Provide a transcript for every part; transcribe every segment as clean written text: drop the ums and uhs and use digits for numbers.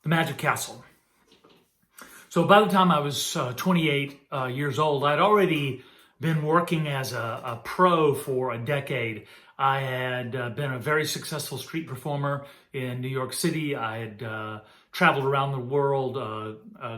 the Magic Castle. So by the time I was 28 years old, I'd already been working as a pro for a decade. I had been a very successful street performer in New York City. I had traveled around the world,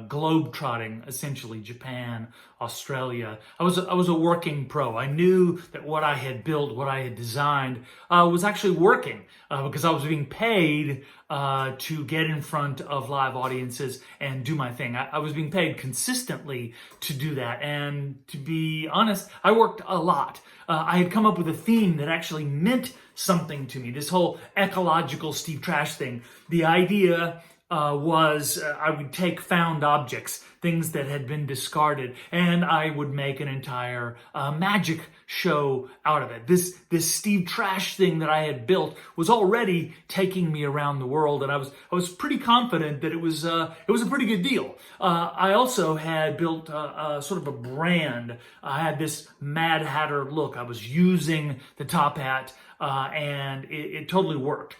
globe-trotting, essentially, Japan, Australia. I was a working pro. I knew that what I had built, what I had designed, was actually working because I was being paid to get in front of live audiences and do my thing. I was being paid consistently to do that. And to be honest, I worked a lot. I had come up with a theme that actually meant something to me. This whole ecological Steve Trash thing. The idea was I would take found objects, things that had been discarded, and I would make an entire magic show out of it. This Steve Trash thing that I had built was already taking me around the world, and I was pretty confident that it was a pretty good deal. I also had built sort of a brand. I had this Mad Hatter look. I was using the top hat, and it totally worked.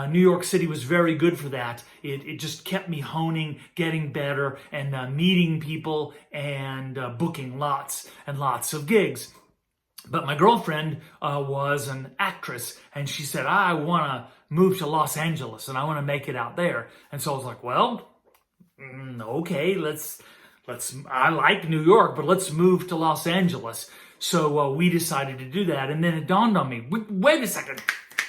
New York City was very good for that. It just kept me honing, getting better, and meeting people and booking lots and lots of gigs. But my girlfriend was an actress, and she said, I want to move to Los Angeles, and I want to make it out there. And so I was like, well, okay, I like New York, but let's move to Los Angeles. So we decided to do that, and then it dawned on me, wait a second.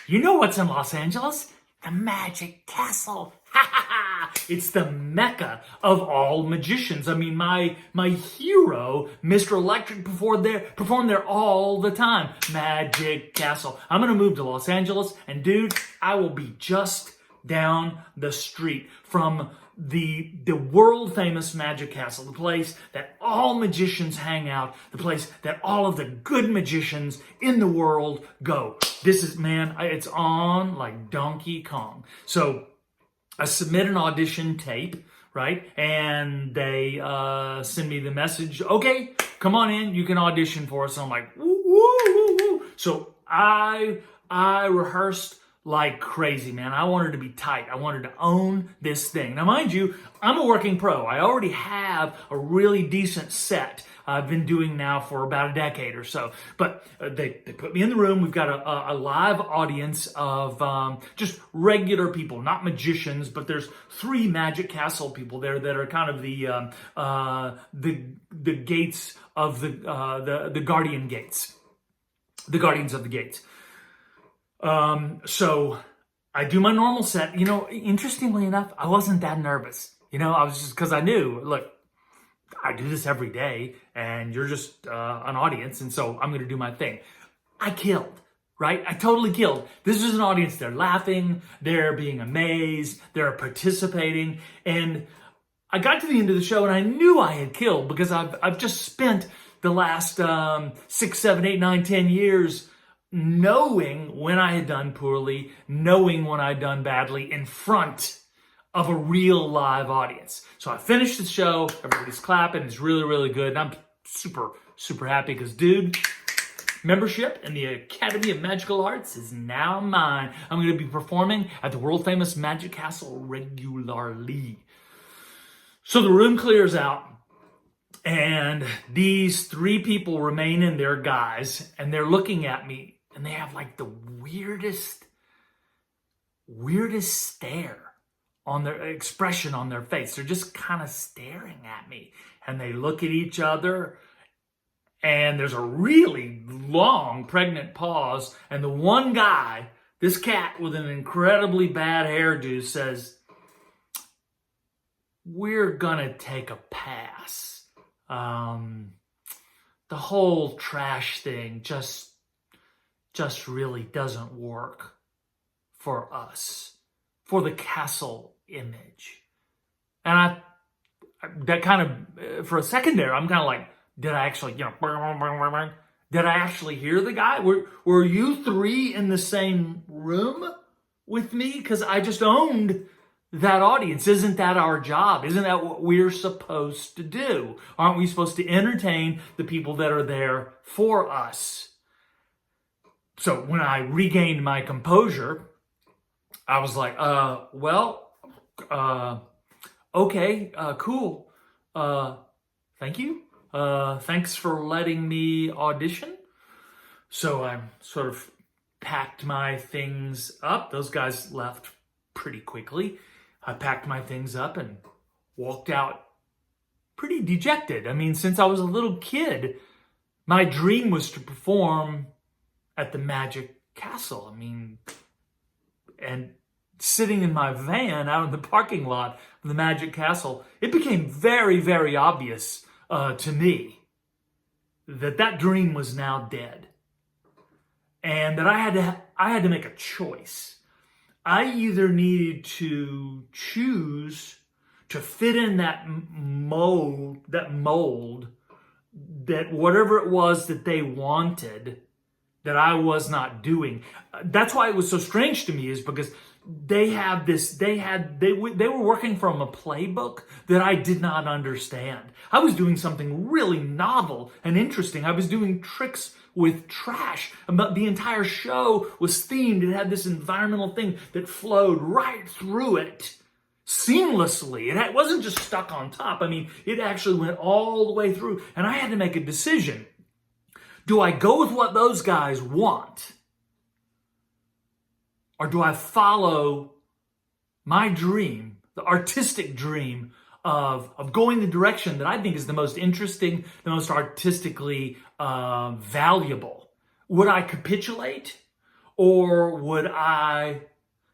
You know what's in Los Angeles? The Magic Castle. Ha ha ha! It's the mecca of all magicians. I mean, my hero, Mr. Electric, performed there all the time. Magic Castle. I'm gonna move to Los Angeles, and dude, I will be just down the street from the world famous Magic Castle, the place that all magicians hang out, the place that all of the good magicians in the world go. This is, man, it's on like Donkey Kong. So I submit an audition tape, right? And they send me the message, okay, come on in, you can audition for us. And I'm like, woo, woo, woo, woo. So I rehearsed like crazy, man. I wanted to be tight. I wanted to own this thing. Now, mind you, I'm a working pro. I already have a really decent set I've been doing now for about a decade or so. But they put me in the room. We've got a live audience of just regular people, not magicians, but there's 3 Magic Castle people there that are kind of the gates of the guardian gates, the guardians of the gates. So I do my normal set. You know, interestingly enough, I wasn't that nervous. You know, I was just, because I knew, look, I do this every day and you're just an audience, and so I'm going to do my thing. I killed, right? I totally killed. This is an audience. They're laughing. They're being amazed. They're participating. And I got to the end of the show and I knew I had killed because I've just spent the last 6, 7, 8, 9, 10 years knowing when I had done poorly, knowing when I'd done badly in front of a real live audience. So I finished the show, everybody's clapping, it's really, really good, and I'm super, super happy because, dude, membership in the Academy of Magical Arts is now mine. I'm going to be performing at the world-famous Magic Castle regularly. So the room clears out, and these 3 people remain in their guise, and they're looking at me, and they have like the weirdest stare on their expression on their face. They're just kind of staring at me, and they look at each other, and there's a really long pregnant pause, and the one guy, this cat with an incredibly bad hairdo, says, we're gonna take a pass. The whole trash thing just really doesn't work for us, for the castle image. And that kind of, for a second there, I'm kind of like, did I actually, did I actually hear the guy? Were you 3 in the same room with me? Because I just owned that audience. Isn't that our job? Isn't that what we're supposed to do? Aren't we supposed to entertain the people that are there for us? So when I regained my composure, I was like, Okay, cool. Thank you. Thanks for letting me audition. So I sort of packed my things up. Those guys left pretty quickly. I packed my things up and walked out pretty dejected. I mean, since I was a little kid, my dream was to perform at the Magic Castle. I mean, and sitting in my van out in the parking lot of the Magic Castle, it became very, very obvious to me that that dream was now dead. And that I had to make a choice. I either needed to choose to fit in that mold, that whatever it was that they wanted, that I was not doing. That's why it was so strange to me, is because they were working from a playbook that I did not understand. I was doing something really novel and interesting. I was doing tricks with trash. But the entire show was themed. It had this environmental thing that flowed right through it seamlessly. It wasn't just stuck on top. I mean, it actually went all the way through. And I had to make a decision. Do I go with what those guys want? Or do I follow my dream, the artistic dream of going the direction that I think is the most interesting, the most artistically valuable? Would I capitulate, or would I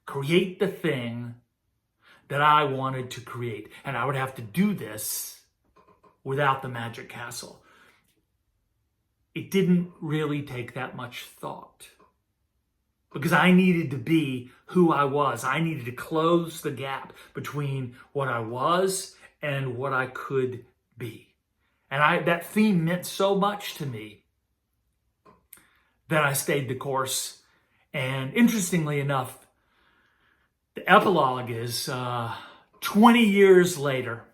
create the thing that I wanted to create? And I would have to do this without the Magic Castle. It didn't really take that much thought, because I needed to be who I was. I needed to close the gap between what I was and what I could be. And that theme meant so much to me that I stayed the course. And interestingly enough, the epilogue is 20 years later,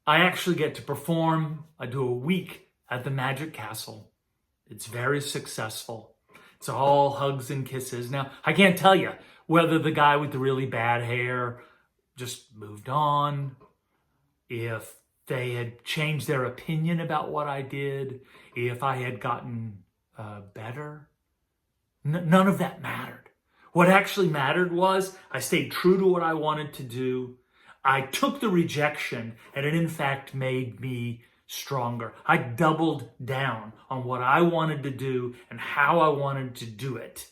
I actually get to perform. I do a week at the Magic Castle. It's very successful. It's all hugs and kisses. Now, I can't tell you whether the guy with the really bad hair just moved on, if they had changed their opinion about what I did, if I had gotten better. None of that mattered. What actually mattered was I stayed true to what I wanted to do. I took the rejection, and it in fact made me stronger. I doubled down on what I wanted to do and how I wanted to do it.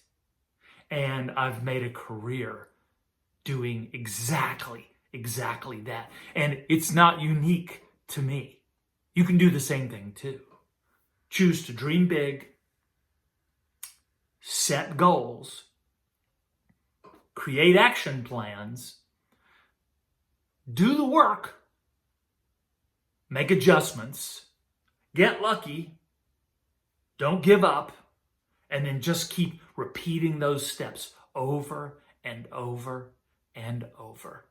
And I've made a career doing exactly that. And it's not unique to me. You can do the same thing too. Choose to dream big, set goals, create action plans, do the work, make adjustments, get lucky, don't give up, and then just keep repeating those steps over and over and over.